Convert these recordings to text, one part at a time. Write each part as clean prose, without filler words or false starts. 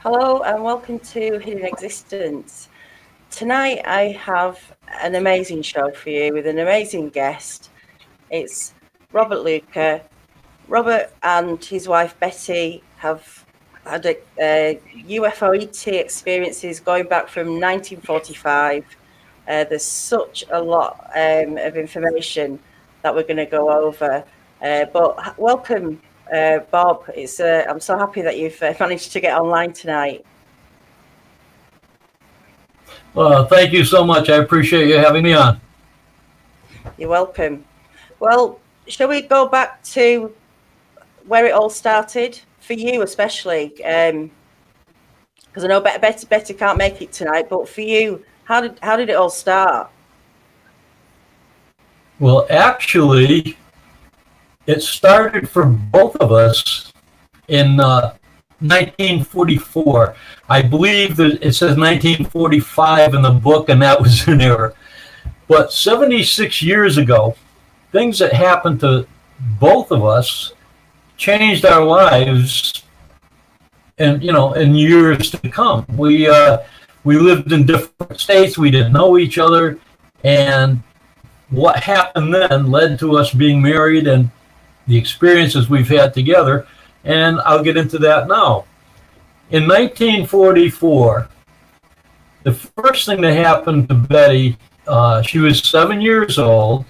Hello and welcome to Hidden Existence. Tonight I have an amazing show for you with an amazing guest. It's Robert Luca. Robert and his wife Betty have had UFO ET experiences going back from 1945. There's such a lot of information that we're going to go over. But welcome, Bob. I'm so happy that you've managed to get online tonight. Well, thank you so much. I appreciate you having me on. You're welcome. Well, shall we go back to where it all started for you, especially? Because I know Betty can't make it tonight, but for you, how did it all start? Well, actually, it started for both of us in 1944. I believe that it says 1945 in the book, and that was an error. But 76 years ago, things that happened to both of us changed our lives, and in years to come. We lived in different states. We didn't know each other, and what happened then led to us being married and the experiences we've had together. And I'll get into that now. In 1944, the first thing that happened to Betty, she was 7 years old.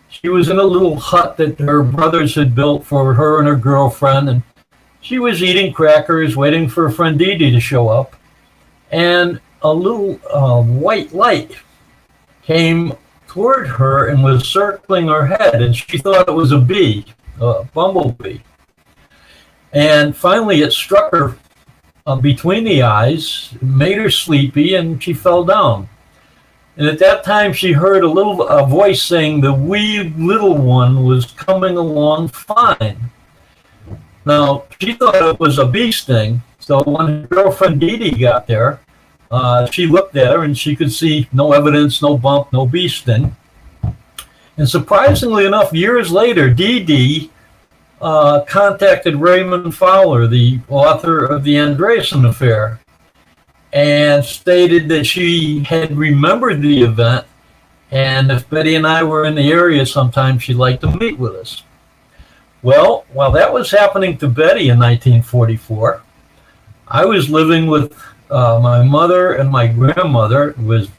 She was in a little hut that her brothers had built for her and her girlfriend, and she was eating crackers, waiting for her friend Dee Dee to show up. And a little white light came toward her and was circling her head, and she thought it was a bee, a bumblebee. And finally it struck her between the eyes, made her sleepy, and she fell down. And at that time she heard a voice saying the wee little one was coming along fine. Now, she thought it was a bee sting, so when her girlfriend Dee Dee got there, she looked at her and she could see no evidence, no bump, no bee sting. And surprisingly enough, years later, Dee Dee contacted Raymond Fowler, the author of the Andreasson Affair, and stated that she had remembered the event, and if Betty and I were in the area sometime, she'd like to meet with us. Well, while that was happening to Betty in 1944, I was living with my mother and my grandmother. It was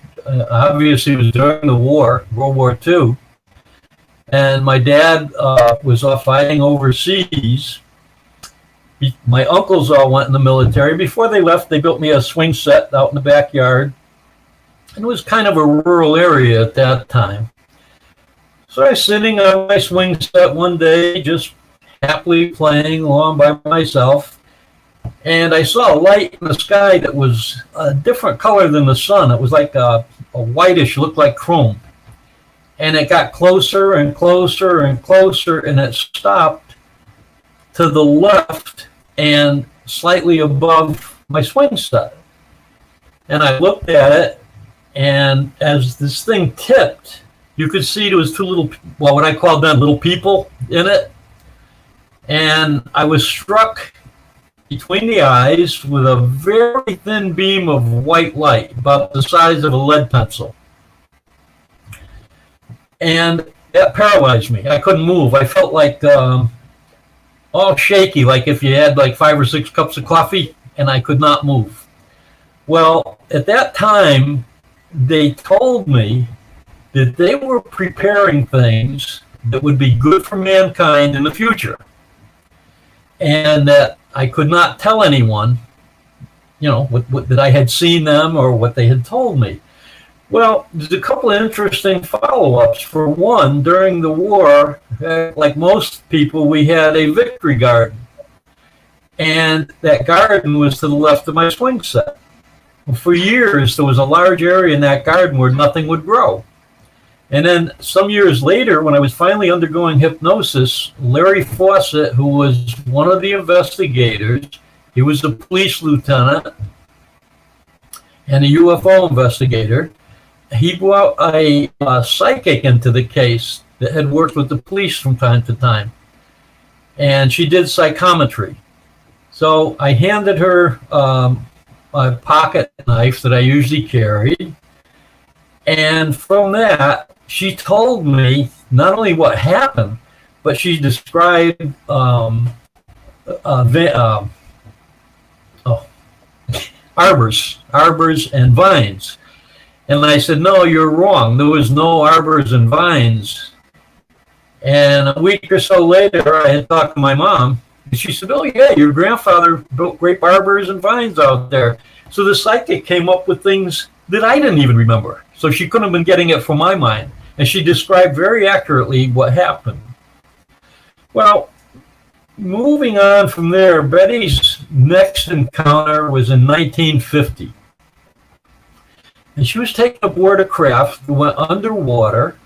obviously it was during the war, World War II, and my dad was off fighting overseas. My uncles all went in the military. Before they left, they built me a swing set out in the backyard. And it was kind of a rural area at that time. So I was sitting on my swing set one day, just happily playing along by myself. And I saw a light in the sky that was a different color than the sun. It was like a whitish, looked like chrome. And it got closer and closer and closer, and it stopped to the left and slightly above my swing set. And I looked at it, and as this thing tipped, you could see there was two little, well, what I called then little people in it. And I was struck between the eyes with a very thin beam of white light, about the size of a lead pencil. And that paralyzed me. I couldn't move. I felt like all shaky, like if you had like 5 or 6 cups of coffee, and I could not move. Well, at that time, they told me that they were preparing things that would be good for mankind in the future, and that I could not tell anyone, that I had seen them or what they had told me. Well, there's a couple of interesting follow-ups. For one, during the war, like most people, we had a victory garden. And that garden was to the left of my swing set. Well, for years, there was a large area in that garden where nothing would grow. And then some years later, when I was finally undergoing hypnosis, Larry Fawcett, who was one of the investigators, he was a police lieutenant and a UFO investigator, he brought a psychic into the case that had worked with the police from time to time. And she did psychometry. So I handed her my pocket knife that I usually carried. And from that, she told me not only what happened, but she described arbors and vines. And I said, no, you're wrong. There was no arbors and vines. And a week or so later, I had talked to my mom, and she said, oh, yeah, your grandfather built grape arbors and vines out there. So the psychic came up with things that I didn't even remember. So she couldn't have been getting it from my mind. And she described very accurately what happened. Well, moving on from there, Betty's next encounter was in 1950. And she was taken aboard a craft that went underwater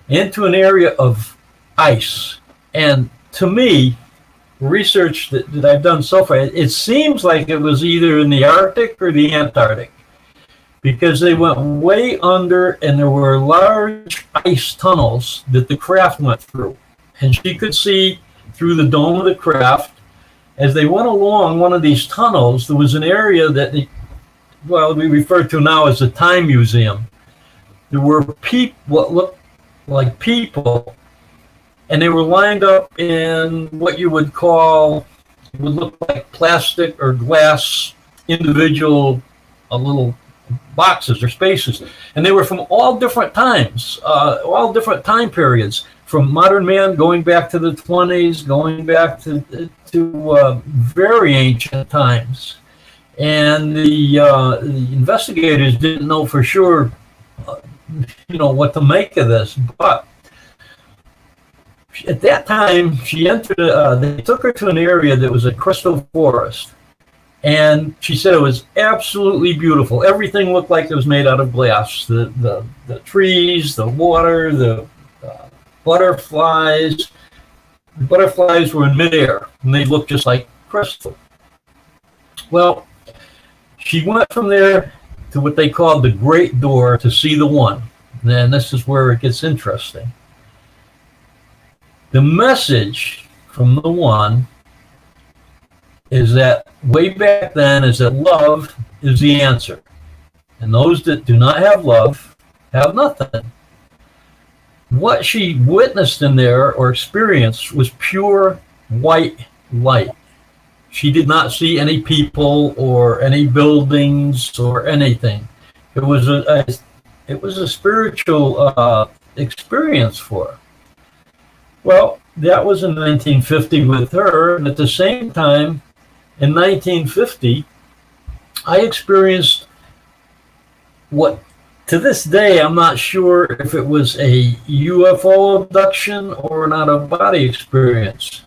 into an area of ice. And to me, research that I've done so far, it seems like it was either in the Arctic or the Antarctic, because they went way under and there were large ice tunnels that the craft went through. And she could see through the dome of the craft. As they went along one of these tunnels, there was an area that we refer to now as the Time Museum. There were what looked like people, and they were lined up in what you would call, it would look like plastic or glass individual little boxes or spaces. And they were from all different times, all different time periods, from modern man going back to the 20s, going back to very ancient times. And the investigators didn't know for sure, what to make of this. But at that time, she entered. They took her to an area that was a crystal forest, and she said it was absolutely beautiful. Everything looked like it was made out of glass. The trees, the water, the butterflies. The butterflies were in midair, and they looked just like crystal. Well, she went from there to what they called the Great Door to see the One. And this is where it gets interesting. The message from the One is that way back then is that love is the answer. And those that do not have love have nothing. What she witnessed in there or experienced was pure white light. She did not see any people or any buildings or anything. It was a spiritual experience for her. Well, that was in 1950 with her, and at the same time, in 1950, I experienced what, to this day, I'm not sure if it was a UFO abduction or an out-of-body experience.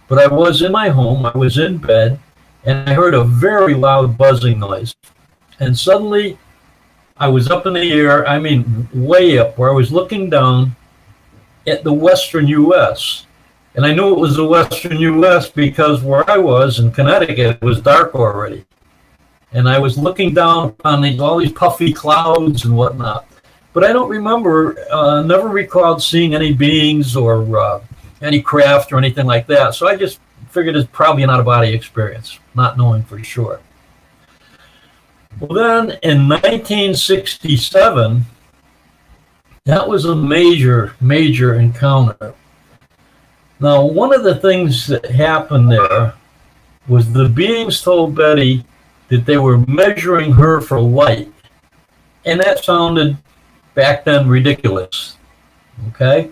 But I was in my home, I was in bed, and I heard a very loud buzzing noise. And suddenly, I was up in the air, I mean way up, where I was looking down at the western U.S. And I knew it was the western U.S. because where I was in Connecticut, it was dark already. And I was looking down on all these puffy clouds and whatnot. But I don't remember, never recalled seeing any beings or any craft or anything like that. So I just figured it's probably an out-of-body experience, not knowing for sure. Well, then in 1967, that was a major, major encounter. Now, one of the things that happened there was the beings told Betty that they were measuring her for light. And that sounded back then ridiculous, okay?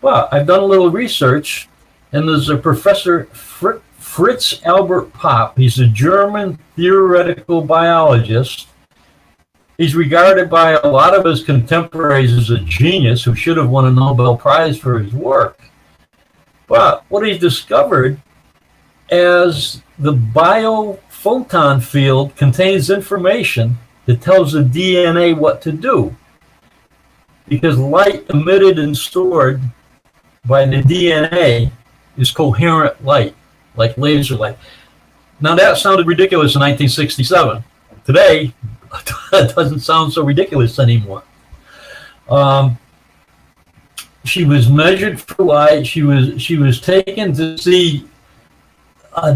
But I've done a little research, and there's a Professor Fritz Albert Popp. He's a German theoretical biologist. He's regarded by a lot of his contemporaries as a genius who should have won a Nobel Prize for his work. But what he discovered as the biophoton field contains information that tells the DNA what to do. Because light emitted and stored by the DNA is coherent light, like laser light. Now that sounded ridiculous in 1967. Today, it doesn't sound so ridiculous anymore. She was measured for light. She was taken to see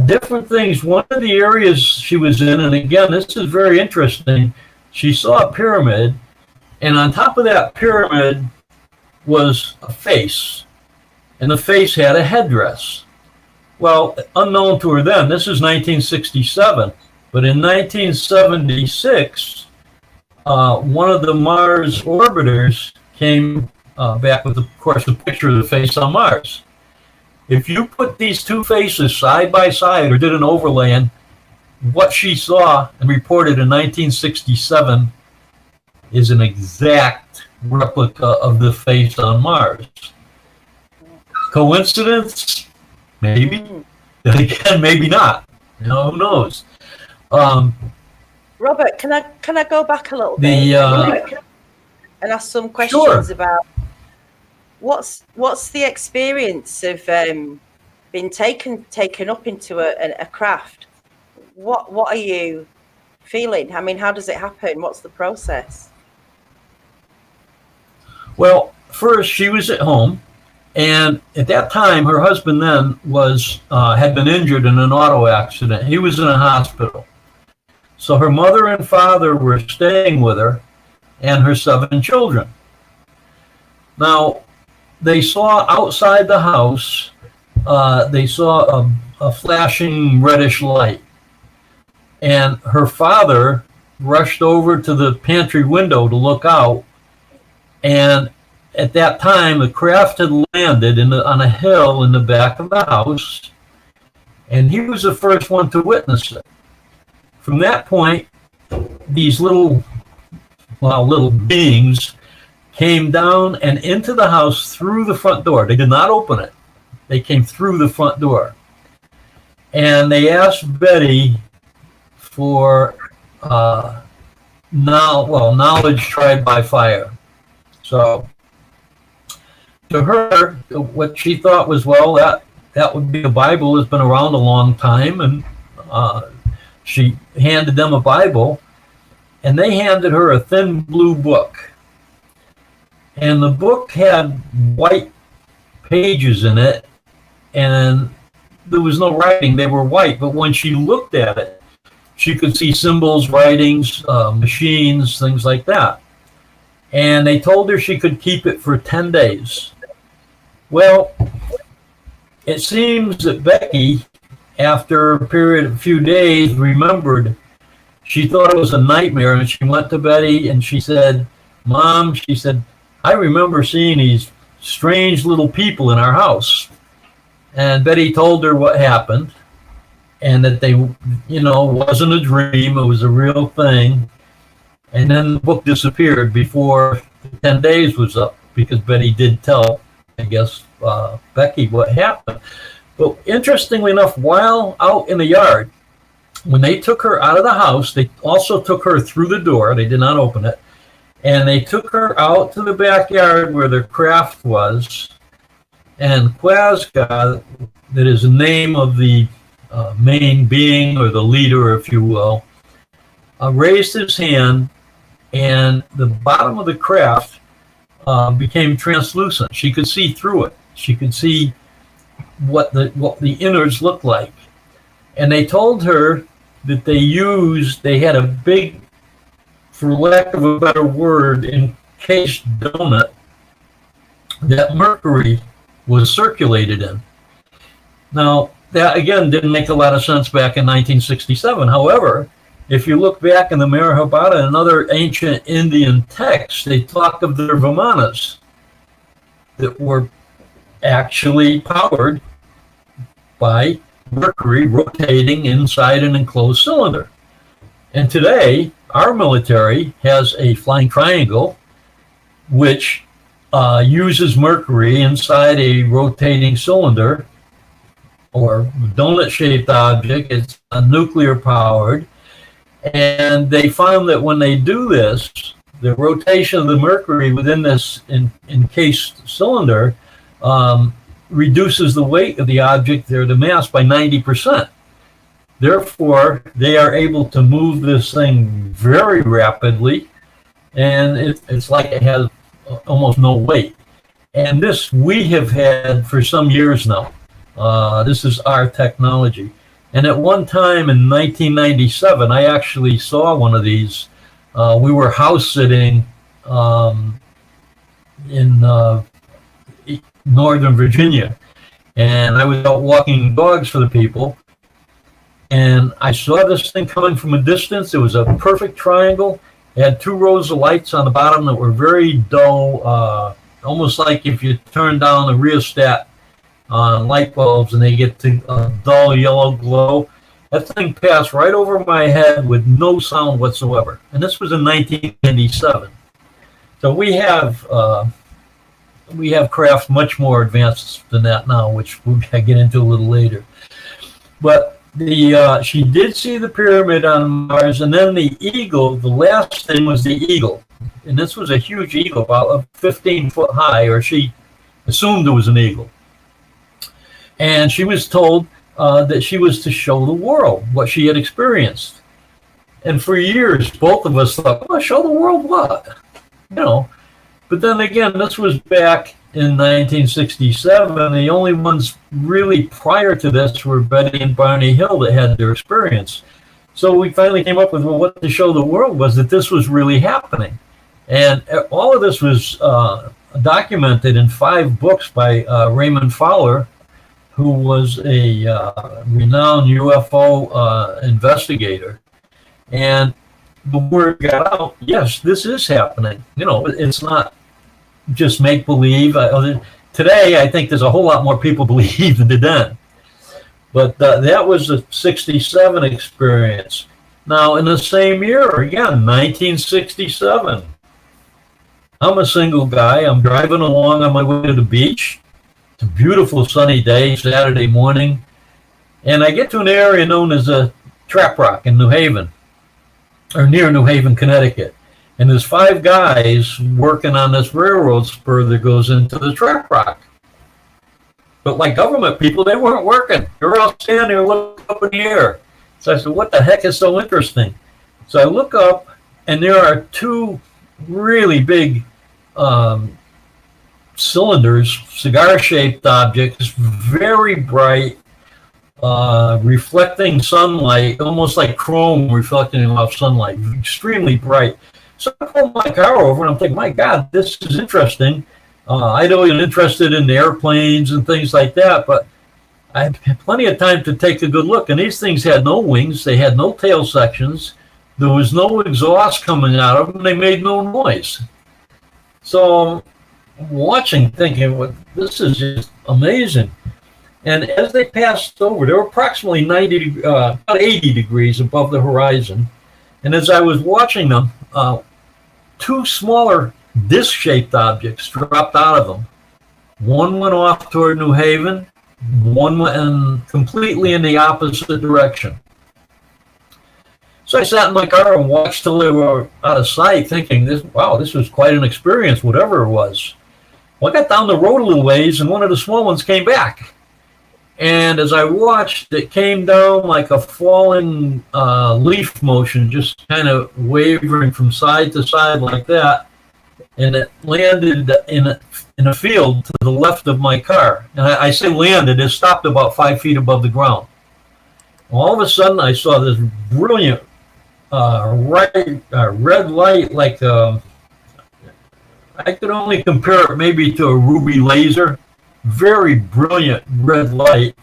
different things. One of the areas she was in, and again, this is very interesting, she saw a pyramid, and on top of that pyramid was a face, and the face had a headdress. Well, unknown to her then, this is 1967, but in 1976, one of the Mars orbiters came back with, of course, a picture of the face on Mars. If you put these two faces side by side or did an overlay, and what she saw and reported in 1967 is an exact replica of the face on Mars. Coincidence? Maybe. Then again, maybe not. You know, who knows? Robert, can I go back a little bit and ask some questions about what's the experience of being taken up into a craft? What are you feeling? I mean, how does it happen? What's the process? Well, first she was at home, and at that time her husband then was had been injured in an auto accident. He was in a hospital. So her mother and father were staying with her and her 7 children. Now, they saw outside the house, they saw a flashing reddish light. And her father rushed over to the pantry window to look out. And at that time, the craft had landed on a hill in the back of the house. And he was the first one to witness it. From that point, these little beings came down and into the house through the front door. They did not open it. They came through the front door. And they asked Betty for knowledge tried by fire. So to her, what she thought was, well, that would be a Bible that's been around a long time, and she handed them a Bible, and they handed her a thin blue book. And the book had white pages in it, and there was no writing. They were white, but when she looked at it, she could see symbols, writings, machines, things like that. And they told her she could keep it for 10 days. Well, it seems that Becky, after a few days, remembered. She thought it was a nightmare, and she went to Betty and she said, "Mom," she said, "I remember seeing these strange little people in our house." And Betty told her what happened, and that they, wasn't a dream, it was a real thing. And then the book disappeared before 10 days was up, because Betty did tell, I guess, Becky what happened. But interestingly enough, while out in the yard, when they took her out of the house, they also took her through the door. They did not open it. And they took her out to the backyard where their craft was. And Quasca, that is the name of the main being, or the leader, if you will, raised his hand, and the bottom of the craft became translucent. She could see through it. She could see what the innards looked like. And they told her that they had a big, for lack of a better word, encased donut that mercury was circulated in. Now, that again didn't make a lot of sense back in 1967. However, if you look back in the Mahabharata and other ancient Indian texts, they talk of their vimanas that were actually powered by mercury rotating inside an enclosed cylinder. And today, our military has a flying triangle which uses mercury inside a rotating cylinder or donut-shaped object. It's nuclear powered. And they found that when they do this, the rotation of the mercury within this encased cylinder reduces the weight of the object, or the mass, by 90%. Therefore, they are able to move this thing very rapidly, and it's like it has almost no weight. And this we have had for some years now. This is our technology. And at one time in 1997, I actually saw one of these. We were house sitting in Northern Virginia, and I was out walking dogs for the people, and I saw this thing coming from a distance. It was a perfect triangle. It had 2 rows of lights on the bottom that were very dull, almost like if you turn down the rheostat on light bulbs and they get to a dull yellow glow. That thing passed right over my head with no sound whatsoever. And this was in 1997. So we have craft much more advanced than that now, which we'll get into a little later. But she did see the pyramid on Mars, and then the eagle. The last thing was the eagle, and this was a huge eagle, about 15 foot high, or she assumed it was an eagle. And she was told that she was to show the world what she had experienced. And for years, both of us thought, "Oh, show the world what?" But then again, this was back in 1967. The only ones really prior to this were Betty and Barney Hill that had their experience. So we finally came up with, well, what to show the world was that this was really happening. And all of this was documented in 5 books by Raymond Fowler, who was a renowned UFO investigator. And the word got out, yes, this is happening. It's not just make-believe. Today, I think there's a whole lot more people believe than did then. But that was a 67 experience. Now, in the same year, again, 1967, I'm a single guy. I'm driving along on my way to the beach. It's a beautiful sunny day, Saturday morning. And I get to an area known as Trap Rock in New Haven, or near New Haven, Connecticut. And there's 5 guys working on this railroad spur that goes into the Trap Rock. But like government people, they weren't working. They were all standing there looking up in the air. So I said, what the heck is so interesting? So I look up, and there are 2 really big cylinders, cigar-shaped objects, very bright, reflecting sunlight, almost like chrome reflecting off sunlight, extremely bright. So I pulled my car over, and I'm thinking, my God, this is interesting. I'd always been interested in airplanes and things like that, but I had plenty of time to take a good look. And these things had no wings. They had no tail sections. There was no exhaust coming out of them. They made no noise. So I'm watching, thinking, well, this is just amazing. And as they passed over, they were approximately about 80 degrees above the horizon. And as I was watching them, 2 smaller disc-shaped objects dropped out of them. One went off toward New Haven. One went completely in the opposite direction. So I sat in my car and watched till they were out of sight, thinking, this was quite an experience, whatever it was. Well, I got down the road a little ways, and one of the small ones came back. And as I watched, it came down like a falling leaf motion, just kind of wavering from side to side like that. And it landed in a field to the left of my car. And I say landed, it stopped about 5 feet above the ground. All of a sudden, I saw this brilliant red light, like I could only compare it maybe to a ruby laser. Very brilliant red light.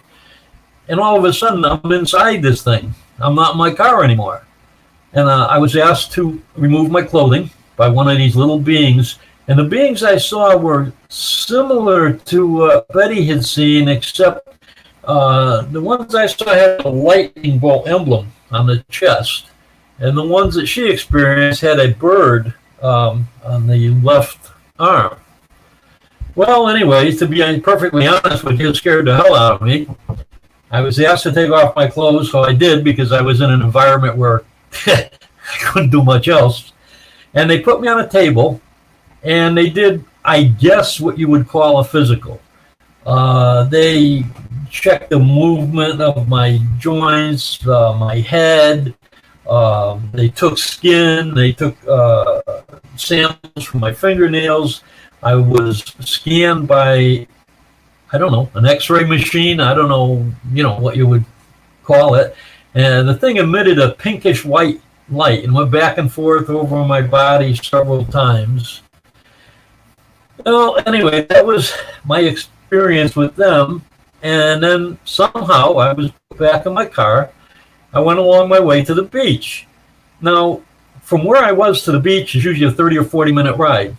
And all of a sudden, I'm inside this thing. I'm not in my car anymore. And I was asked to remove my clothing by one of these little beings. And the beings I saw were similar to what Betty had seen, except the ones I saw had a lightning bolt emblem on the chest. And the ones that she experienced had a bird on the left arm. Well, anyways, to be perfectly honest with you, it scared the hell out of me. I was asked to take off my clothes, so I did, because I was in an environment where I couldn't do much else. And they put me on a table, and they did, I guess, what you would call a physical. They checked the movement of my joints, my head. They took skin. They took samples from my fingernails. I was scanned by, I don't know, an X-ray machine. I don't know, what you would call it. And the thing emitted a pinkish white light and went back and forth over my body several times. Well, anyway, that was my experience with them. And then somehow I was back in my car. I went along my way to the beach. Now, from where I was to the beach is usually a 30 or 40-minute ride.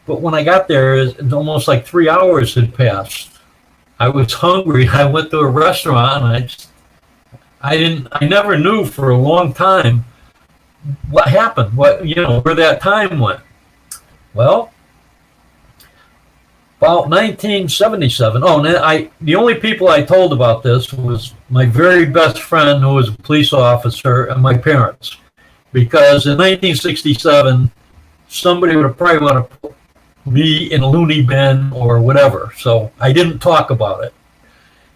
But when I got there, it's almost like 3 hours had passed. I was hungry. I went to a restaurant, and I never knew for a long time what happened, where that time went. Well, about 1977. The only people I told about this was my very best friend, who was a police officer, and my parents. Because in 1967, somebody would have probably want to put me in a loony bin or whatever. So I didn't talk about it.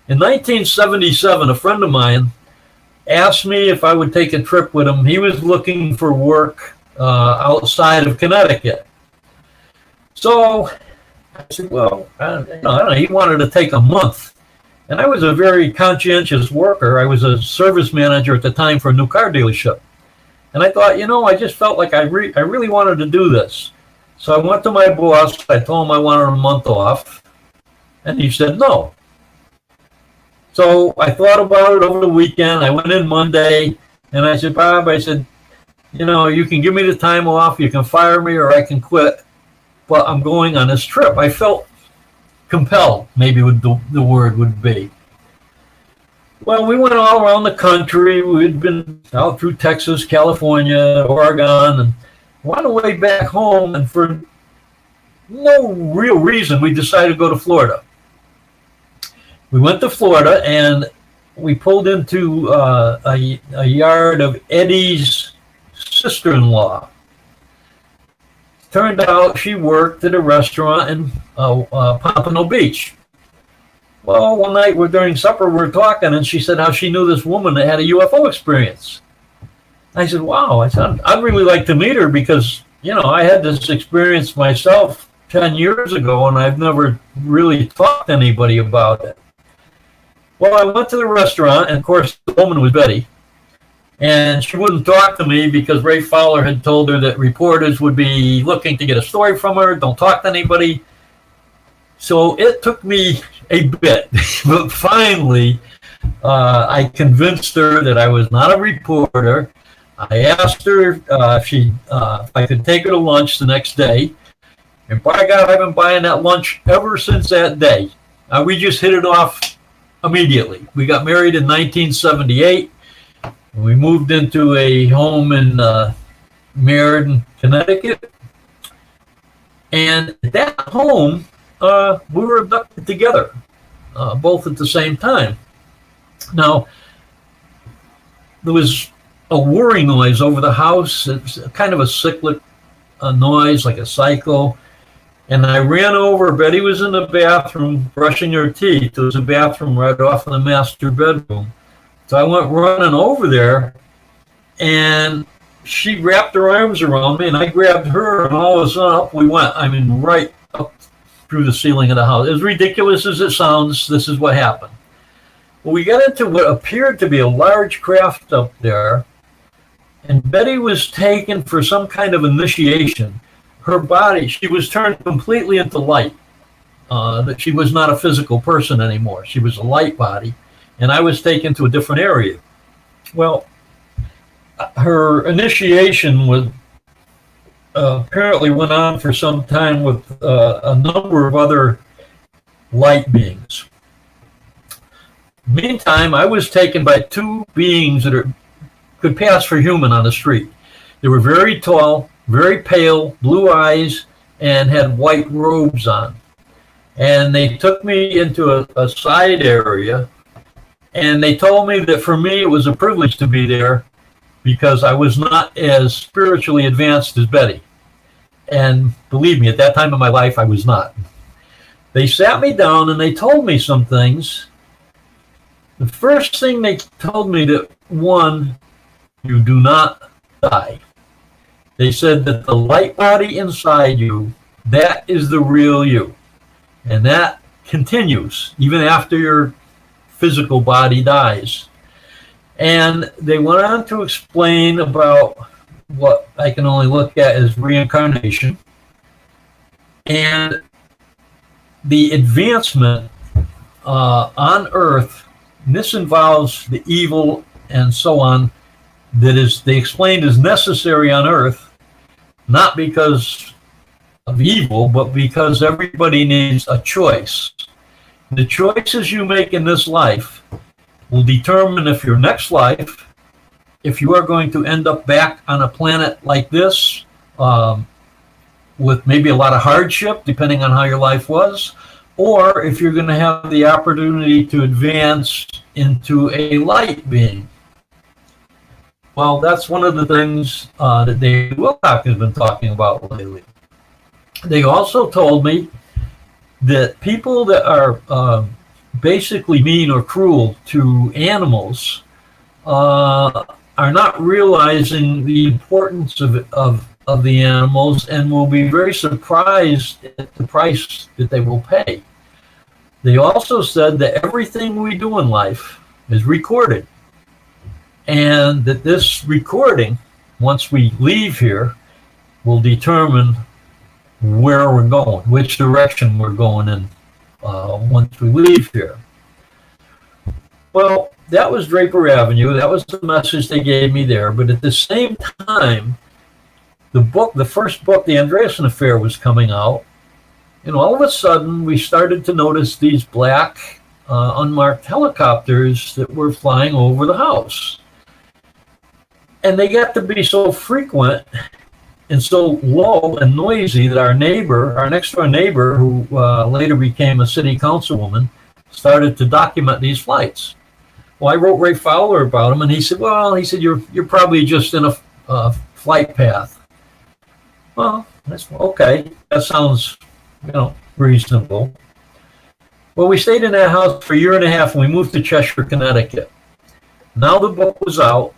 In 1977, a friend of mine asked me if I would take a trip with him. He was looking for work outside of Connecticut. So I said, well, I don't know. He wanted to take a month. And I was a very conscientious worker. I was a service manager at the time for a new car dealership. And I thought, I just felt like I really wanted to do this. So I went to my boss. I told him I wanted a month off. And he said no. So I thought about it over the weekend. I went in Monday. And I said, Bob, you can give me the time off. You can fire me or I can quit. But I'm going on this trip. I felt compelled, maybe the word would be. Well, we went all around the country. We'd been out through Texas, California, Oregon, and on the way back home, and for no real reason, we decided to go to Florida. We went to Florida, and we pulled into a yard of Eddie's sister-in-law. Turned out she worked at a restaurant in Pompano Beach. Well, one night during supper, we're talking, and she said how she knew this woman that had a UFO experience. I said, wow, I'd really like to meet her because, I had this experience myself 10 years ago, and I've never really talked to anybody about it. Well, I went to the restaurant, and of course, the woman was Betty. And she wouldn't talk to me because Ray Fowler had told her that reporters would be looking to get a story from her. Don't talk to anybody. So it took me a bit, but finally I convinced her that I was not a reporter. I asked her if I could take her to lunch the next day. And by God, I've been buying that lunch ever since that day. We just hit it off immediately. We got married in 1978. We moved into a home in Meriden, Connecticut. And at that home, we were abducted together, both at the same time. Now, there was a whirring noise over the house. It's kind of a cyclic noise, like a cycle. And I ran over. Betty was in the bathroom brushing her teeth. There was a bathroom right off in the master bedroom. So I went running over there, and she wrapped her arms around me, and I grabbed her, and all of a sudden up we went. Right up through the ceiling of the house. As ridiculous as it sounds, this is what happened. Well, we got into what appeared to be a large craft up there, and Betty was taken for some kind of initiation. Her body, she was turned completely into light. That she was not a physical person anymore. She was a light body. And I was taken to a different area. Well, her initiation was apparently went on for some time with a number of other light beings. Meantime, I was taken by two beings that could pass for human on the street. They were very tall, very pale, blue eyes, and had white robes on. And they took me into a side area. And they told me that for me, it was a privilege to be there because I was not as spiritually advanced as Betty. And believe me, at that time in my life, I was not. They sat me down and they told me some things. The first thing they told me that, one, you do not die. They said that the light body inside you, that is the real you. And that continues even after your physical body dies. And they went on to explain about what I can only look at as reincarnation and the advancement on Earth. And this involves the evil and so on that is, they explained, is necessary on Earth, not because of evil, but because everybody needs a choice. The choices you make in this life will determine if your next life, if you are going to end up back on a planet like this, with maybe a lot of hardship, depending on how your life was, or if you're going to have the opportunity to advance into a light being. Well, that's one of the things that David Wilcock has been talking about lately. They also told me that people that are basically mean or cruel to animals are not realizing the importance of the animals and will be very surprised at the price that they will pay. They also said that everything we do in life is recorded, and that this recording, once we leave here, will determine where we're going, which direction we're going in once we leave here. Well, that was Draper Avenue. That was the message they gave me there. But at the same time, the first book, The Andreasson Affair, was coming out. And all of a sudden, we started to notice these black, unmarked helicopters that were flying over the house. And they got to be so frequent and so low and noisy that our next door neighbor, who later became a city councilwoman, started to document these flights. Well, I wrote Ray Fowler about him, and he said, you're probably just in a flight path. Well, that's okay. That sounds, reasonable. Well, we stayed in that house for a year and a half, and we moved to Cheshire, Connecticut. Now the book was out,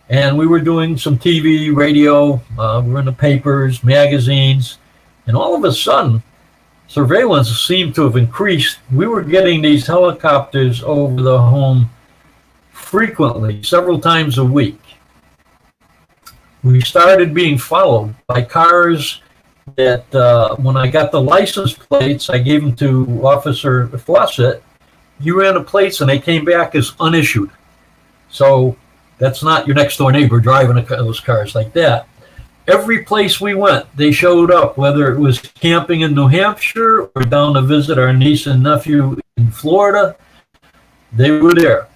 and we were doing some TV, radio, we were in the papers, magazines, and all of a sudden, surveillance seemed to have increased. We were getting these helicopters over the home frequently, several times a week. We started being followed by cars that, when I got the license plates, I gave them to Officer Fawcett. He ran the plates, and they came back as unissued. So that's not your next door neighbor driving those cars like that. Every place we went, they showed up, whether it was camping in New Hampshire or down to visit our niece and nephew in Florida. They were there.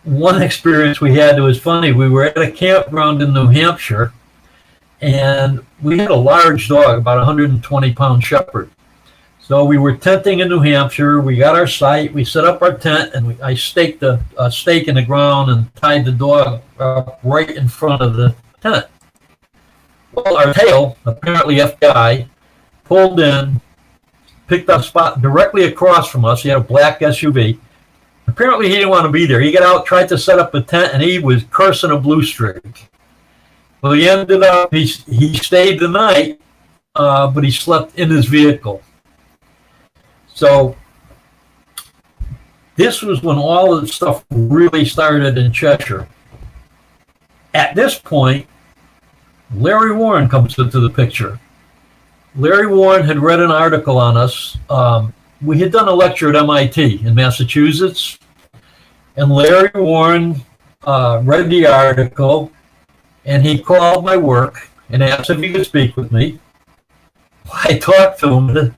One experience we had that was funny, we were at a campground in New Hampshire, and we had a large dog, about 120-pound shepherd. So we were tenting in New Hampshire. We got our site. We set up our tent, and I staked a stake in the ground and tied the dog up right in front of the tent. Well, our tail, apparently FBI, pulled in, picked up a spot directly across from us. He had a black SUV. Apparently, he didn't want to be there. He got out, tried to set up a tent, and he was cursing a blue streak. Well, he ended up, he stayed the night, but he slept in his vehicle. So this was when all of the stuff really started in Cheshire. At this point, Larry Warren comes into the picture. Larry Warren had read an article on us. We had done a lecture at MIT in Massachusetts, and Larry Warren read the article, and he called my work and asked if he could speak with me. I talked to him.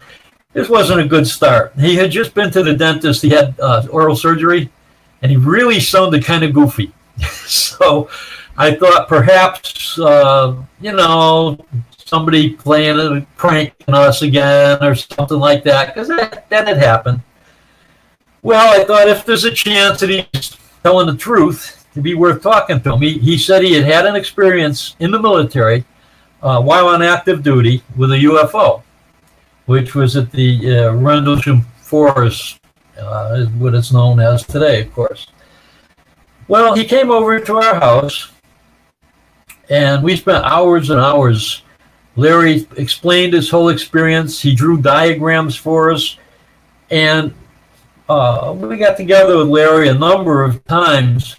This wasn't a good start. He had just been to the dentist. He had oral surgery, and he really sounded kind of goofy. So I thought perhaps, somebody playing a prank on us again or something like that, because that had happened. Well, I thought if there's a chance that he's telling the truth, it'd be worth talking to him. He said he had an experience in the military while on active duty with a UFO, which was at the Rendlesham Forest, is what it's known as today, of course. Well, he came over to our house, and we spent hours and hours. Larry explained his whole experience. He drew diagrams for us, and we got together with Larry a number of times,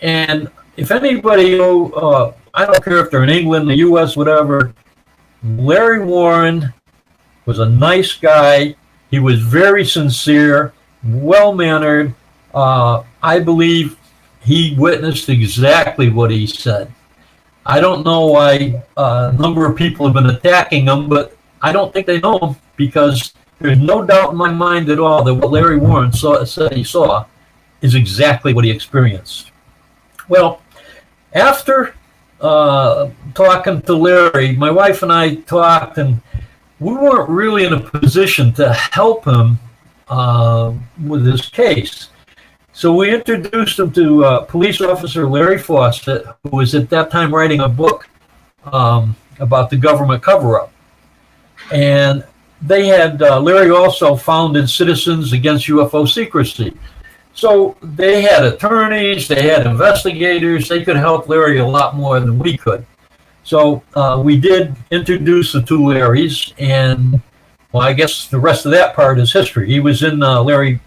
and if anybody, I don't care if they're in England, the U.S., whatever, Larry Warren was a nice guy. He was very sincere, well-mannered. I believe he witnessed exactly what he said. I don't know why a number of people have been attacking him, but I don't think they know him, because there's no doubt in my mind at all that what Larry Warren said he saw is exactly what he experienced. Well, after talking to Larry, my wife and I talked, and we weren't really in a position to help him with this case. So we introduced him to police officer Larry Fawcett, who was at that time writing a book about the government cover-up. And they had, Larry also founded Citizens Against UFO Secrecy. So they had attorneys, they had investigators, they could help Larry a lot more than we could. So we did introduce the two Larrys, and well, I guess the rest of that part is history. He was in Larry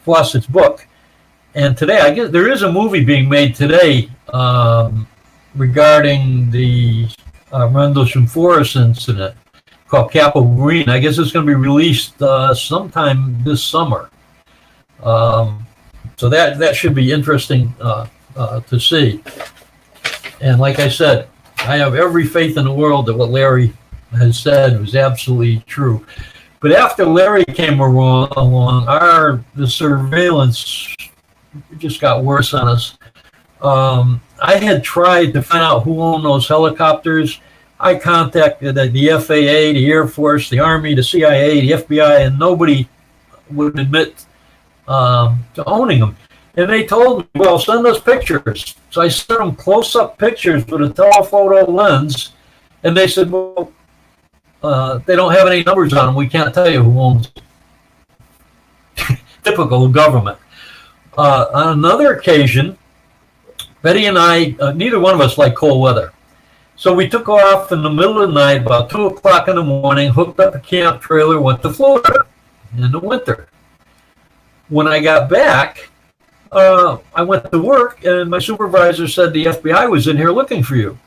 Fawcett's book. And today, I guess there is a movie being made today regarding the Rendlesham Forest incident called Capitol Green. I guess it's going to be released sometime this summer. So that should be interesting to see. And like I said, I have every faith in the world that what Larry has said was absolutely true. But after Larry came along, the surveillance just got worse on us. I had tried to find out who owned those helicopters. I contacted the FAA, the Air Force, the Army, the CIA, the FBI, and nobody would admit to owning them. And they told me, well, send us pictures. So I sent them close-up pictures with a telephoto lens, and they said, well, they don't have any numbers on them. We can't tell you who owns them. Typical government. On another occasion, Betty and I, neither one of us like cold weather. So we took off in the middle of the night, about 2 o'clock in the morning, hooked up a camp trailer, went to Florida in the winter. When I got back, I went to work, and my supervisor said the FBI was in here looking for you.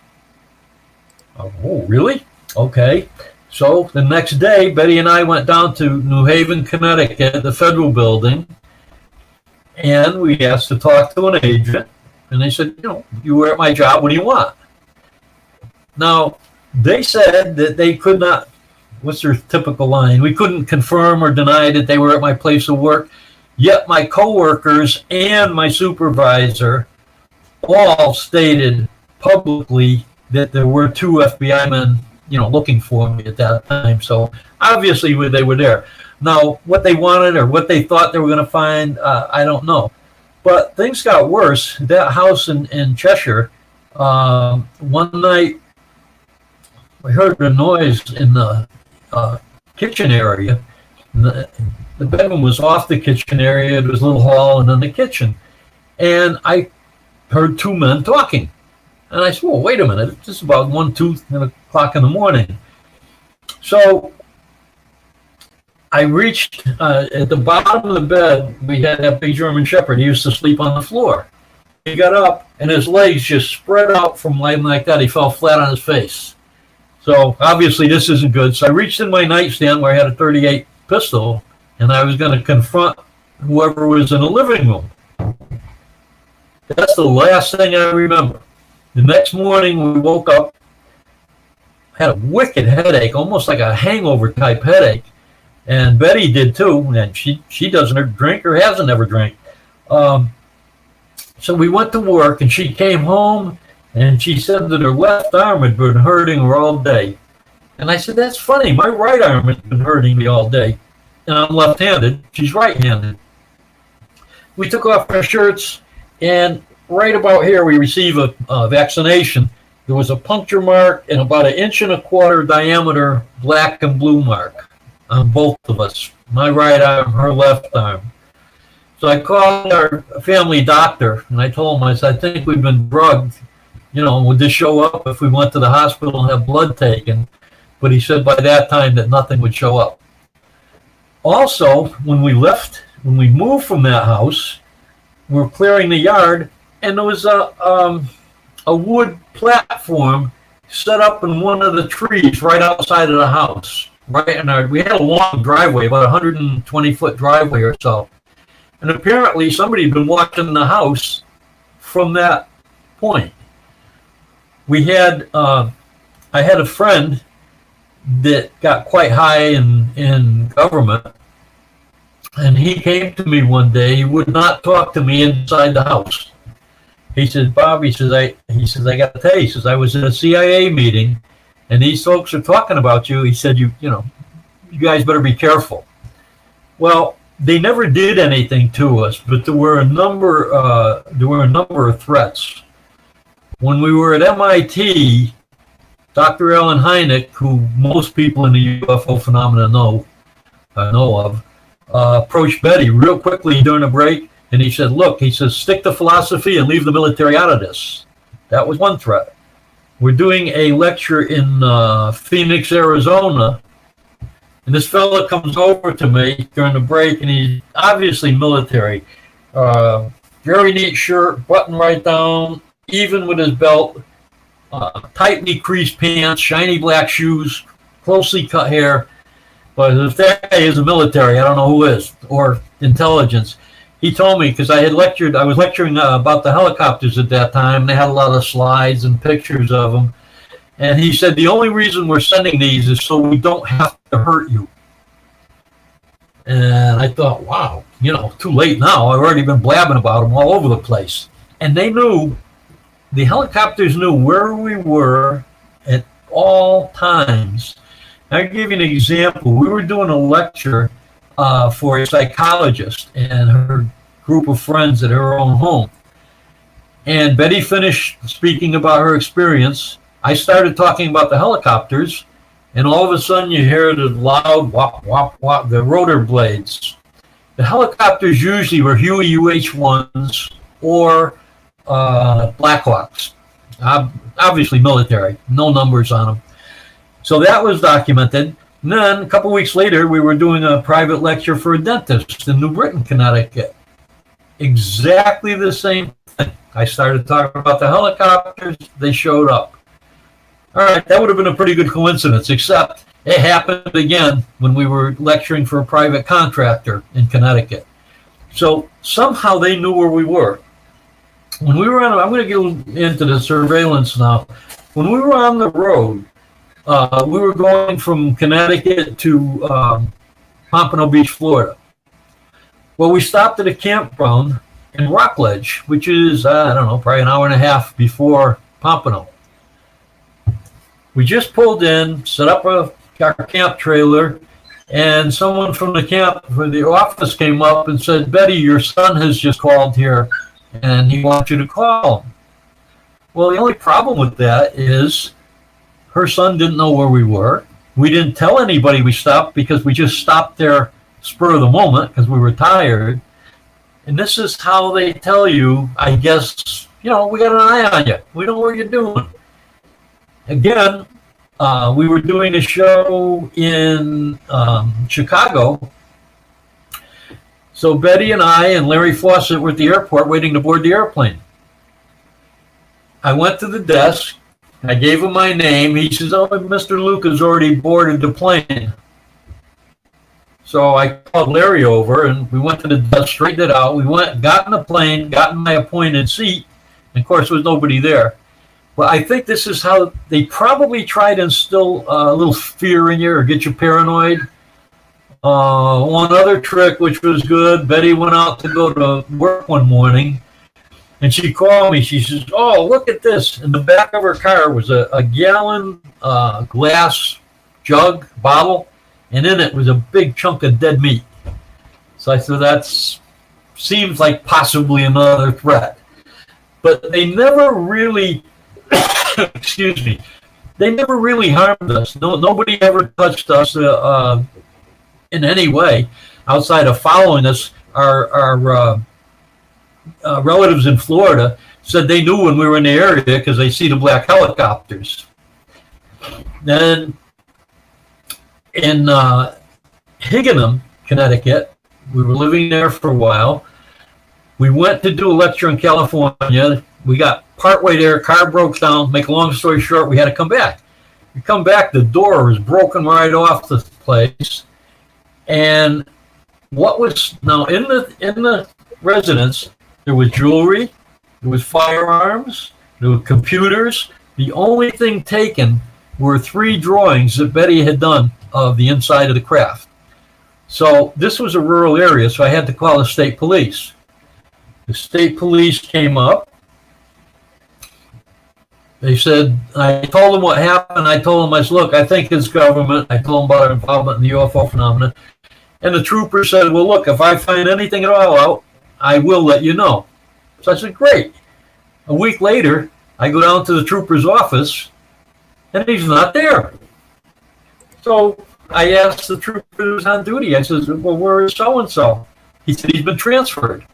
Oh, really? Okay. So the next day, Betty and I went down to New Haven, Connecticut, the federal building, and we asked to talk to an agent. And they said, you were at my job. What do you want? Now, they said that they could not, what's their typical line? We couldn't confirm or deny that they were at my place of work. Yet my coworkers and my supervisor all stated publicly that there were 2 FBI men, looking for me at that time. So obviously they were there. Now, what they wanted or what they thought they were going to find, I don't know. But things got worse. That house in Cheshire, one night we heard a noise in the kitchen area. The bedroom was off the kitchen area. There was a little hall and then the kitchen. And I heard 2 men talking. And I said, well, wait a minute. It's about 1, 2 o'clock in the morning. So I reached at the bottom of the bed. We had that big German Shepherd. He used to sleep on the floor. He got up and his legs just spread out from lying like that. He fell flat on his face. So obviously this isn't good. So I reached in my nightstand where I had a .38 pistol, and I was going to confront whoever was in the living room. That's the last thing I remember. The next morning we woke up, had a wicked headache, almost like a hangover type headache. And Betty did too, and she doesn't drink or hasn't ever drank. So we went to work, and she came home, and she said that her left arm had been hurting her all day. And I said, that's funny. My right arm has been hurting me all day. And I'm left-handed. She's right-handed. We took off our shirts, and right about here we receive a vaccination. There was a puncture mark and about 1.25 inch diameter black and blue mark on both of us. My right arm, her left arm. So I called our family doctor, and I told him, I said, I think we've been drugged. Would this show up if we went to the hospital and had blood taken? But he said by that time that nothing would show up. Also, when we left when we moved from that house, we were clearing the yard, and there was a wood platform set up in one of the trees right outside of the house. Right in we had a long driveway, about 120-foot driveway or so. And apparently somebody had been watching the house from that point. We had, I had a friend that got quite high in government, and he came to me one day. He would not talk to me inside the house. He said, Bob, he says, I got to tell you, he says, I was in a CIA meeting, and these folks are talking about you. He said, you guys better be careful. Well, they never did anything to us, but there were a number of threats. When we were at MIT, Dr. Alan Hynek, who most people in the UFO phenomena know of, approached Betty real quickly during a break, and he said, look, he says, stick to philosophy and leave the military out of this. That was one threat. We're doing a lecture in Phoenix, Arizona, and this fella comes over to me during the break, and he's obviously military. Very neat shirt, button right down, even with his belt, tightly creased pants, shiny black shoes, closely cut hair. But if that guy is a military, I don't know who is, or intelligence. He told me, because I was lecturing about the helicopters at that time. They had a lot of slides and pictures of them. And he said, the only reason we're sending these is so we don't have to hurt you. And I thought, wow, too late now. I've already been blabbing about them all over the place. And the helicopters knew where we were at all times. I'll give you an example. We were doing a lecture for a psychologist and her group of friends at her own home. And Betty finished speaking about her experience. I started talking about the helicopters, and all of a sudden you hear the loud whop, whop, whop, the rotor blades. The helicopters usually were Huey UH-1s or Blackhawks, obviously military, no numbers on them. So that was documented. And then a couple weeks later, we were doing a private lecture for a dentist in New Britain, Connecticut. Exactly the same thing. I started talking about the helicopters. They showed up. All right, that would have been a pretty good coincidence, except it happened again when we were lecturing for a private contractor in Connecticut. So somehow they knew where we were. When we were on, I'm going to get into the surveillance now. When we were on the road, we were going from Connecticut to Pompano Beach, Florida. Well, we stopped at a campground in Rockledge, which is, probably an hour and a half before Pompano. We just pulled in, set up our camp trailer, and someone from the office came up and said, Betty, your son has just called here, and he wants you to call him. Well, the only problem with that is her son didn't know where we were. We didn't tell anybody we stopped because we just stopped there spur of the moment because we were tired. And this is how they tell you, I guess, we got an eye on you. We know what you're doing. Again, we were doing a show in Chicago. So Betty and I and Larry Fawcett were at the airport waiting to board the airplane. I went to the desk. I gave him my name. He says, oh, Mr. Luca's already boarded the plane. So I called Larry over, and we went to the desk, straightened it out. We went, got in the plane, got in my appointed seat, and of course there was nobody there. Well, I think this is how they probably try to instill a little fear in you or get you paranoid. One other trick, which was good, Betty went out to go to work one morning, and she called me. She says, oh, look at this. In the back of her car was a gallon glass jug, bottle, and in it was a big chunk of dead meat. So I said, that seems like possibly another threat. But they never really, excuse me, they never really harmed us. Nobody ever touched us in any way outside of following us. Our relatives in Florida said they knew when we were in the area because they see the black helicopters. Then in Higganum, Connecticut, We were living there for a while. We went to do a lecture in California. We got partway there, car broke down. Make a long story short, we had to come back. We come back, the door was broken right off the place. And what was now in the residence, there was jewelry, there was firearms, there were computers. The only thing taken were 3 drawings that Betty had done of the inside of the craft. So this was a rural area, so I had to call the state police. The state police came up. They said, I told them what happened. I told them, I said, look, I think it's government. I told them about our involvement in the UFO phenomenon. And the trooper said, well, look, if I find anything at all out, I will let you know. So I said, great. A week later, I go down to the trooper's office, and he's not there. So I asked the trooper who's on duty, I said, well, where is so-and-so? He said, he's been transferred.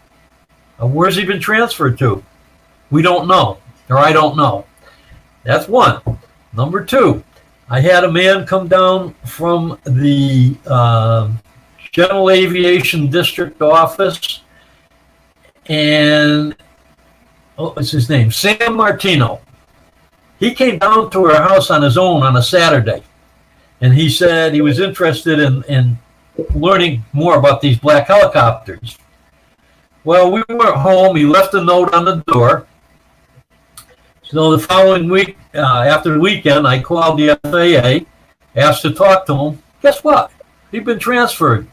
Where's he been transferred to? We don't know, or I don't know. That's one. Number 2, I had a man come down from the General Aviation District office, and what's his name? Sam Martino. He came down to our house on his own on a Saturday, and he said he was interested in learning more about these black helicopters. Well, we weren't home. He left a note on the door. So the following week, after the weekend, I called the FAA, asked to talk to him. Guess what? He'd been transferred.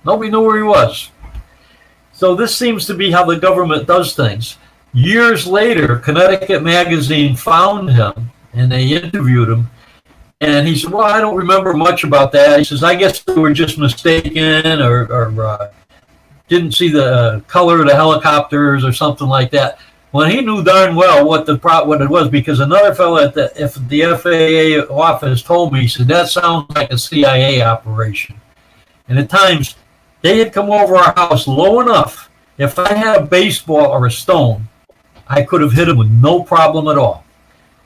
Nobody knew where he was. So this seems to be how the government does things. Years later, Connecticut Magazine found him, and they interviewed him. And he said, well, I don't remember much about that. He says, I guess they were just mistaken or didn't see the color of the helicopters or something like that. Well, he knew darn well what it was, because another fellow at the FAA office told me, he said, that sounds like a CIA operation. And at times, they had come over our house low enough. If I had a baseball or a stone, I could have hit him with no problem at all.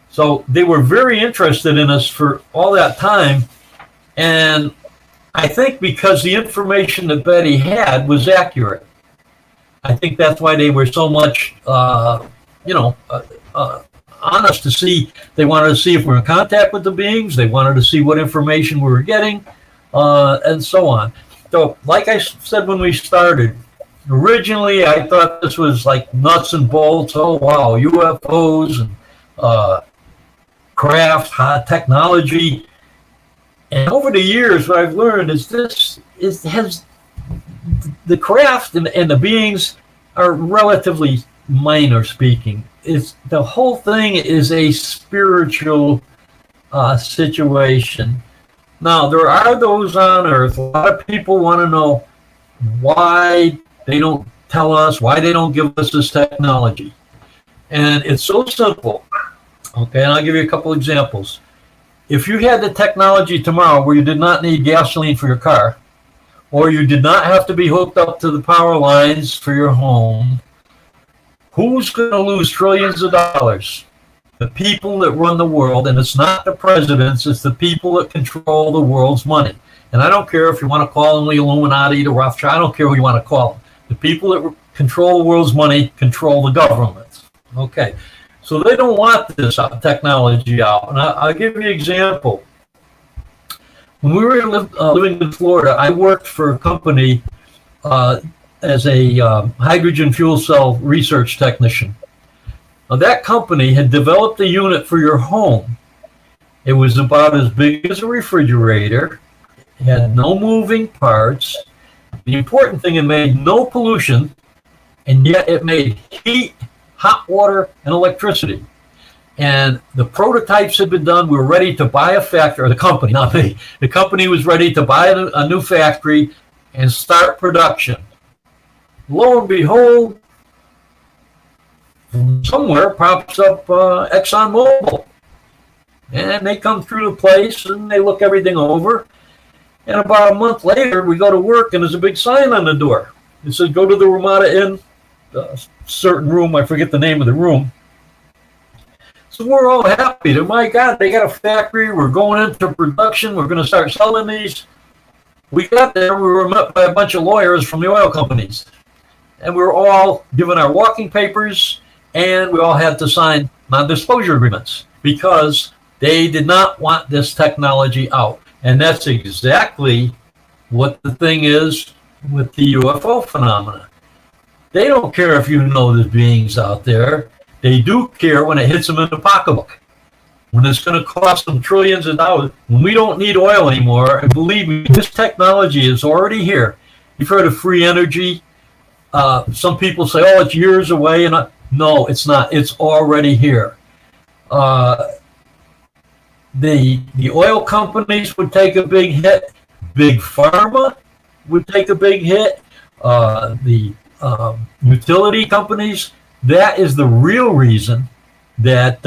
So they were very interested in us for all that time. And I think because the information that Betty had was accurate. I think that's why they were so much, honest to see. They wanted to see if we were in contact with the beings. They wanted to see what information we were getting, and so on. So, like I said when we started, originally I thought this was like nuts and bolts. Oh, wow, UFOs and craft, high technology. And over the years, what I've learned is the craft and the beings are relatively minor speaking. The whole thing is a spiritual situation. Now, there are those on Earth. A lot of people want to know why they don't tell us, why they don't give us this technology. And it's so simple. Okay, and I'll give you a couple examples. If you had the technology tomorrow where you did not need gasoline for your car, or you did not have to be hooked up to the power lines for your home, who's going to lose trillions of dollars? The people that run the world, and it's not the presidents, it's the people that control the world's money. And I don't care if you want to call them the Illuminati, the Rothschild, I don't care who you want to call them. The people that control the world's money control the government. Okay, so they don't want this technology out. And I'll give you an example. When we were living in Florida, I worked for a company as a hydrogen fuel cell research technician. Now, that company had developed a unit for your home. It was about as big as a refrigerator. It had no moving parts. The important thing, it made no pollution, and yet it made heat, hot water, and electricity. And the prototypes had been done. We were ready to buy a factory, or the company, not me. The company was ready to buy a new factory and start production. Lo and behold, somewhere pops up ExxonMobil. And they come through the place and they look everything over. And about a month later, we go to work and there's a big sign on the door. It says, go to the Ramada Inn, a certain room, I forget the name of the room. So we're all happy. My God, they got a factory. We're going into production. We're going to start selling these. We got there, we were met by a bunch of lawyers from the oil companies. And we were all given our walking papers, and we all had to sign non-disclosure agreements because they did not want this technology out. And that's exactly what the thing is with the UFO phenomena. They don't care if you know there's beings out there. They do care when it hits them in the pocketbook. When it's going to cost them trillions of dollars. When we don't need oil anymore, and believe me, this technology is already here. You've heard of free energy. Some people say, oh, it's years away. And no, it's not. It's already here. The oil companies would take a big hit. Big Pharma would take a big hit. The utility companies, that is the real reason that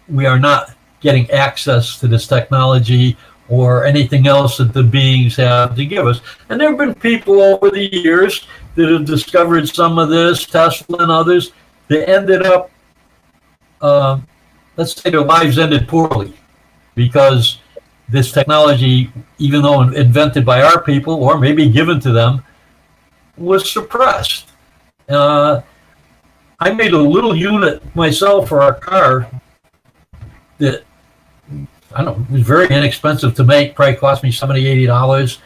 we are not getting access to this technology or anything else that the beings have to give us. And there have been people over the years that have discovered some of this, Tesla and others, that ended up, let's say their lives ended poorly because this technology, even though invented by our people or maybe given to them, was suppressed. I made a little unit myself for our car that, I don't know, it was very inexpensive to make, probably cost me $70, $80,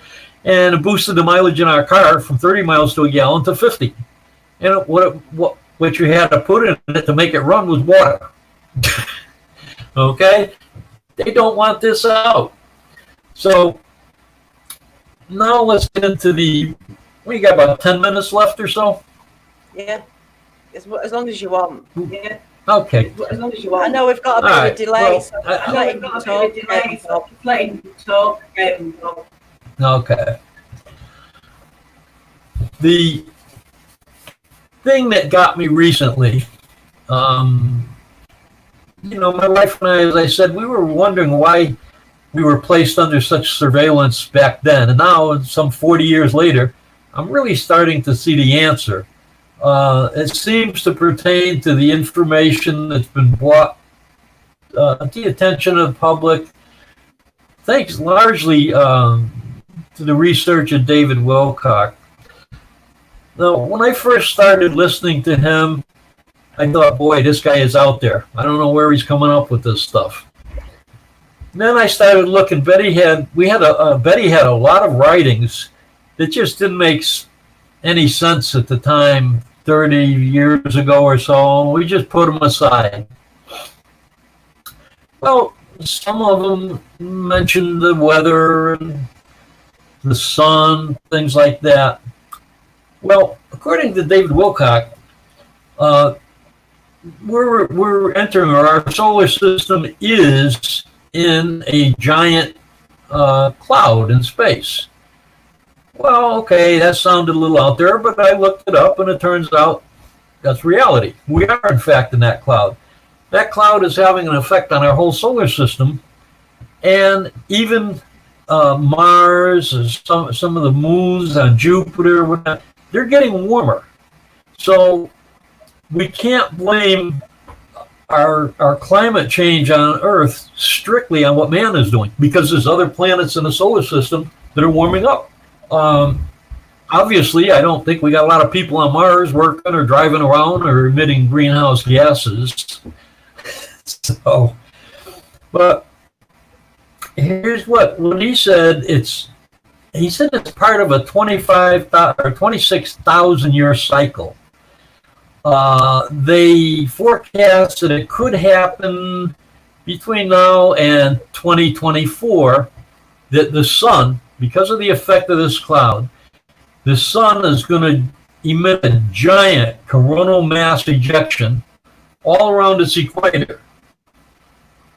and it boosted the mileage in our car from 30 miles to a gallon to 50. And what you had to put in it to make it run was water. Okay? They don't want this out. So now let's get into we got about 10 minutes left or so? Yeah. As long as you want. Yeah. Okay. As long as you want. I know we've got a bit of a delay. Well, so let him talk. Okay. The thing that got me recently, my wife and I, as I said, we were wondering why we were placed under such surveillance back then. And now, some 40 years later, I'm really starting to see the answer. It seems to pertain to the information that's been brought to the attention of the public, thanks largely to the research of David Wilcock. Now, when I first started listening to him, I thought, boy, this guy is out there. I don't know where he's coming up with this stuff. And then I started looking. Betty had a lot of writings that just didn't make any sense at the time, 30 years ago or so. We just put them aside. Well, some of them mentioned the weather and the sun, things like that. Well, according to David Wilcock, we're entering, or our solar system is in a giant cloud in space. Well, okay, that sounded a little out there, but I looked it up, and it turns out that's reality. We are, in fact, in that cloud. That cloud is having an effect on our whole solar system, and even Mars, and some of the moons on Jupiter, whatnot, they're getting warmer. So we can't blame our climate change on Earth strictly on what man is doing, because there's other planets in the solar system that are warming up. Obviously, I don't think we got a lot of people on Mars working or driving around or emitting greenhouse gases. So, but here's when he said it's part of a 25,000 or 26,000 year cycle. They forecast that it could happen between now and 2024, that the sun, because of the effect of this cloud, the sun is going to emit a giant coronal mass ejection all around its equator.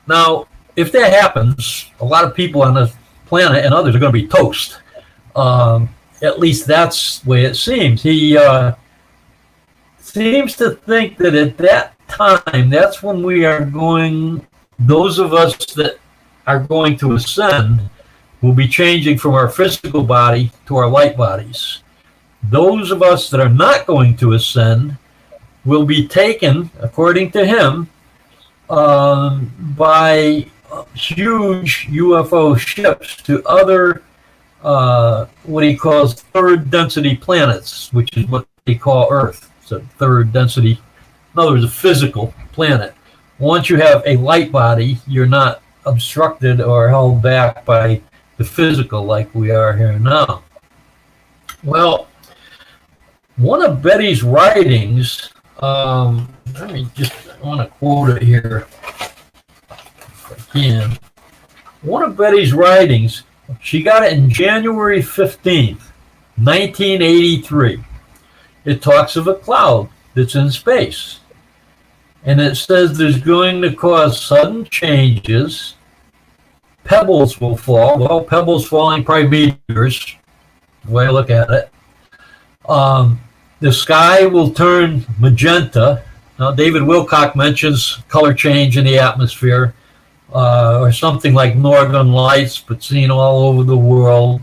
Now, if that happens, a lot of people on the planet and others are going to be toast. At least that's the way it seems. He seems to think that at that time, that's when we are those of us that are going to ascend will be changing from our physical body to our light bodies. Those of us that are not going to ascend will be taken, according to him, by huge UFO ships to other what he calls third density planets, which is what they call Earth. It's a third density, in other words, a physical planet. Once you have a light body, you're not obstructed or held back by the physical like we are here now. Well, one of Betty's writings, I want to quote it here if I can. One of Betty's writings, she got it in January 15th, 1983. It talks of a cloud that's in space. And it says there's going to cause sudden changes. Pebbles will fall. Well, pebbles falling probably meteors, the way I look at it. The sky will turn magenta. Now, David Wilcock mentions color change in the atmosphere, or something like northern lights, but seen all over the world.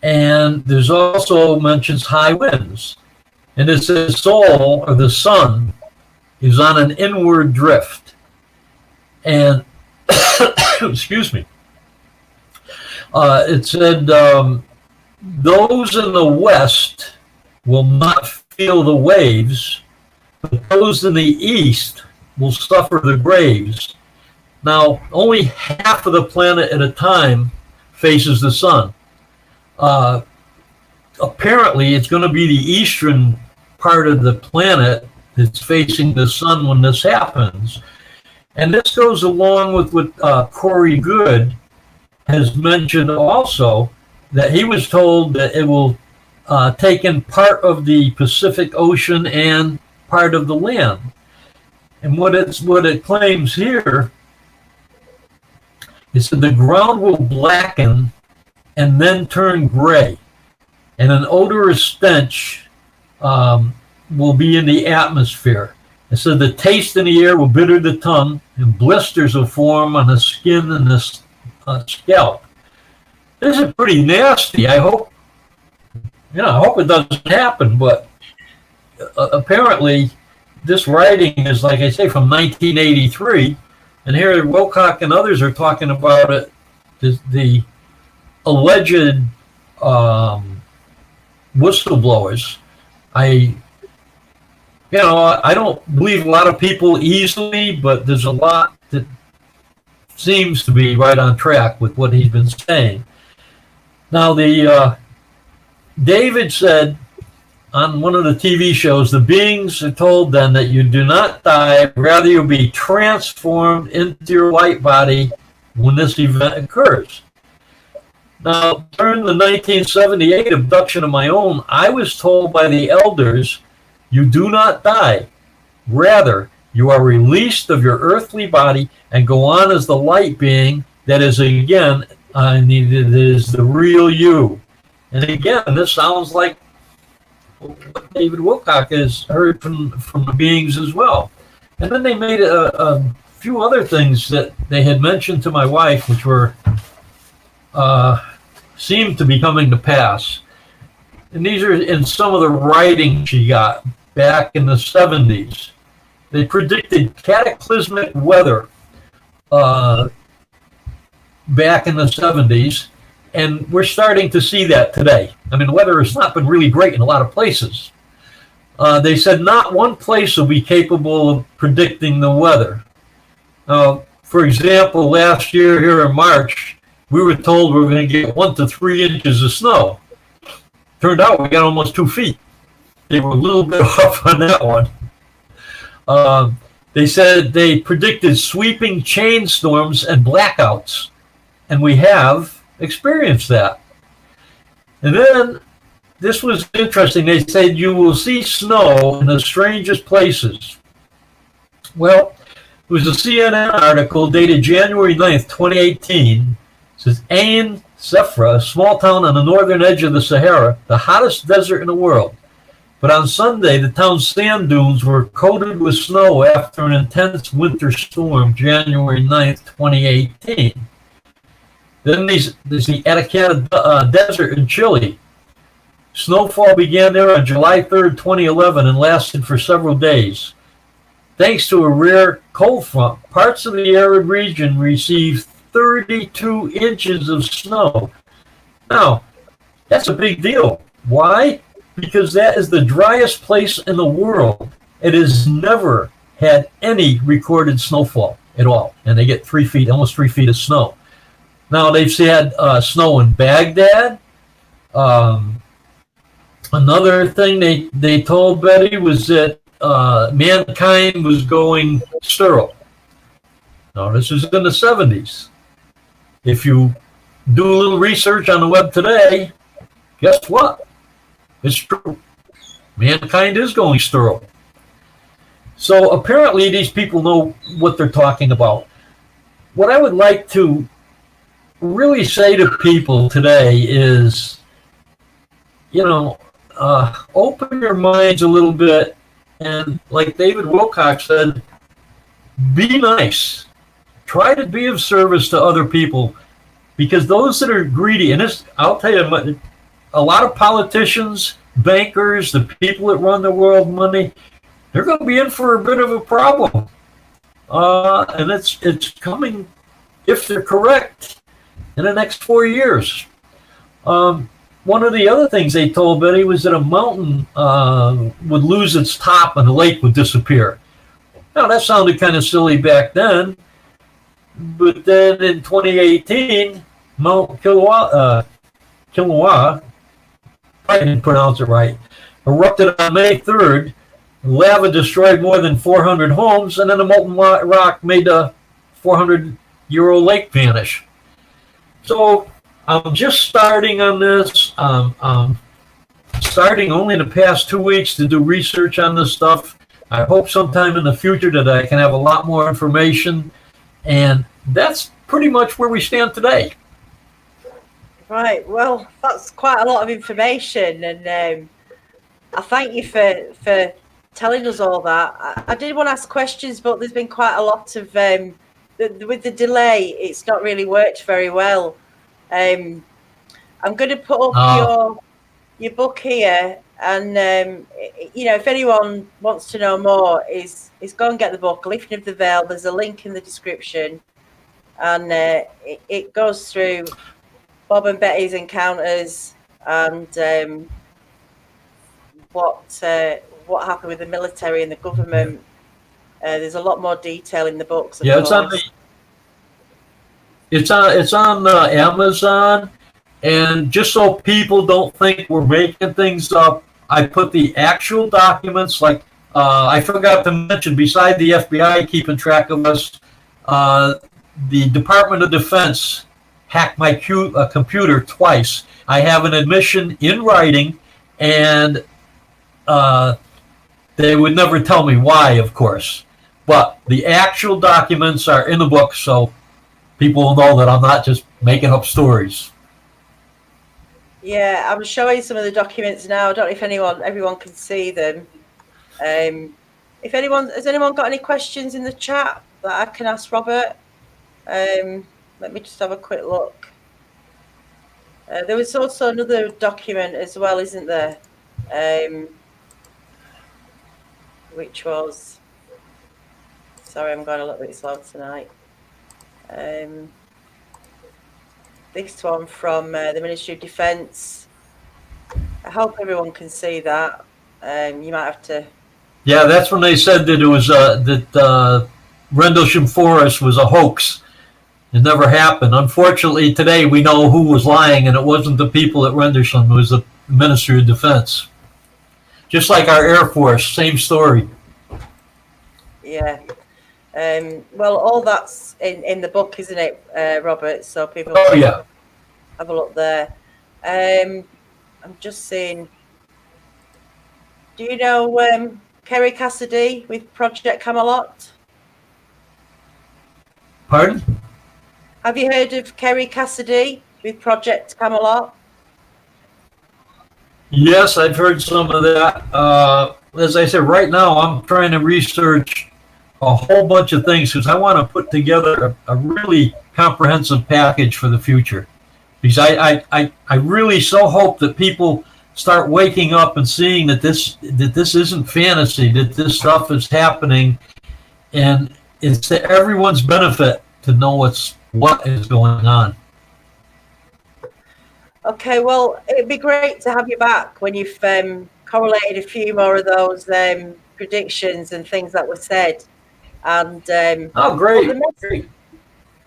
And there's also mentions high winds. And it says Sol, or the sun, is on an inward drift. And, excuse me, it said those in the west will not feel the waves, but those in the east will suffer the graves. Now, only half of the planet at a time faces the sun. Apparently, it's going to be the eastern part of the planet that's facing the sun when this happens. And this goes along with what Corey Good has mentioned also, that he was told that it will take in part of the Pacific Ocean and part of the land. And what it claims here is that the ground will blacken and then turn gray, and an odorous stench will be in the atmosphere. And so the taste in the air will bitter the tongue, and blisters will form on the skin and the scalp. This is pretty nasty. I hope it doesn't happen, but apparently this writing is, like I say, from 1983, and here Wilcock and others are talking about it, the alleged whistleblowers. I don't believe a lot of people easily, but there's a lot that seems to be right on track with what he's been saying. Now, David said on one of the TV shows, the beings are told then that you do not die, rather you'll be transformed into your light body when this event occurs. Now, during the 1978 abduction of my own, I was told by the elders, you do not die. Rather, you are released of your earthly body and go on as the light being that is, again, it is the real you. And again, this sounds like what David Wilcock has heard from the beings as well. And then they made a few other things that they had mentioned to my wife, which were seemed to be coming to pass. And these are in some of the writing she got back in the 70s. They predicted cataclysmic weather back in the 70s, and we're starting to see that today. I mean, the weather has not been really great in a lot of places. They said not one place will be capable of predicting the weather. For example, last year here in March, we were told we were going to get 1 to 3 inches of snow. Turned out we got almost 2 feet. They were a little bit off on that one. They said they predicted sweeping chain storms and blackouts, and we have experienced that. And then, this was interesting, they said you will see snow in the strangest places. Well, it was a CNN article dated January 9th, 2018. It says, Ain Sefra, a small town on the northern edge of the Sahara, the hottest desert in the world. But on Sunday, the town's sand dunes were coated with snow after an intense winter storm, January 9th, 2018. Then there's the Atacama Desert in Chile. Snowfall began there on July 3rd, 2011, and lasted for several days. Thanks to a rare cold front, parts of the arid region received 32 inches of snow. Now, that's a big deal. Why? Because that is the driest place in the world. It has never had any recorded snowfall at all. And they get 3 feet, almost 3 feet of snow. Now, they've had snow in Baghdad. Another thing they told Betty was that mankind was going sterile. Now, this is in the 70s. If you do a little research on the web today, guess what? It's true. Mankind is going sterile. So apparently these people know what they're talking about. What I would like to really say to people today is, open your minds a little bit, and like David Wilcox said, be nice. Try to be of service to other people, because those that are greedy, and I'll tell you, a lot of politicians, bankers, the people that run the world money, they're going to be in for a bit of a problem. And it's coming, if they're correct, in the next 4 years. One of the other things they told Betty was that a mountain would lose its top and the lake would disappear. Now, that sounded kind of silly back then, but then in 2018, Mount Kilauea, I didn't pronounce it right, erupted on May 3rd. Lava destroyed more than 400 homes, and then the molten rock made the 400-year-old lake vanish. So I'm just starting on this. I'm starting only in the past 2 weeks to do research on this stuff. I hope sometime in the future that I can have a lot more information. And that's pretty much where we stand today. Right. Well, that's quite a lot of information. And I thank you for telling us all that. I did want to ask questions, but there's been quite a lot of, with the delay, it's not really worked very well. I'm going to put up your book here, and if anyone wants to know more, is go and get the book, Lifting of the Veil. There's a link in the description, and it goes through Bob and Betty's encounters and what happened with the military and the government. There's a lot more detail in the books. Yeah, it's on Amazon, and just so people don't think we're making things up, I put the actual documents. Like I forgot to mention, beside the FBI keeping track of us, the Department of Defense hacked my computer twice. I have an admission in writing, and they would never tell me why, of course. But the actual documents are in the book, so people will know that I'm not just making up stories. Yeah, I'm showing some of the documents now. I don't know if everyone can see them. Has anyone got any questions in the chat that I can ask Robert? Let me just have a quick look. There was also another document as well, isn't there? Which was, sorry, I'm going a little bit slow tonight. This one from the Ministry of Defence. I hope everyone can see that. You might have to. Yeah, that's when they said that it was that Rendlesham Forest was a hoax. It never happened. Unfortunately, today we know who was lying, and it wasn't the people at Rendlesham. It was the Ministry of Defense. Just like our Air Force, same story. Yeah. Well, all that's in the book, isn't it, Robert? So people yeah, have a look there. I'm just seeing. Do you know Kerry Cassidy with Project Camelot? Pardon? Have you heard of Kerry Cassidy with Project Camelot? Yes, I've heard some of that. As I said, right now I'm trying to research a whole bunch of things because I want to put together a really comprehensive package for the future. Because I really so hope that people start waking up and seeing that this isn't fantasy, that this stuff is happening, and it's to everyone's benefit to know what is going on. Okay, well, it'd be great to have you back when you've correlated a few more of those predictions and things that were said. And Oh, great.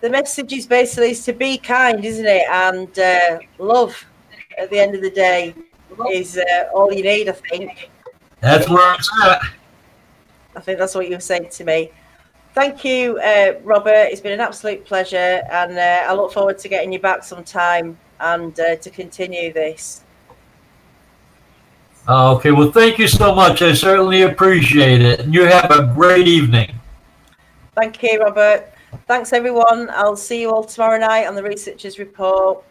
the message is basically to be kind, isn't it? And love, at the end of the day, is all you need, I think. That's where it's at. I think that's what you were saying to me. Thank you, Robert. It's been an absolute pleasure, and I look forward to getting you back sometime and to continue this. Okay, well, thank you so much. I certainly appreciate it. And you have a great evening. Thank you, Robert. Thanks, everyone. I'll see you all tomorrow night on the Researchers Report.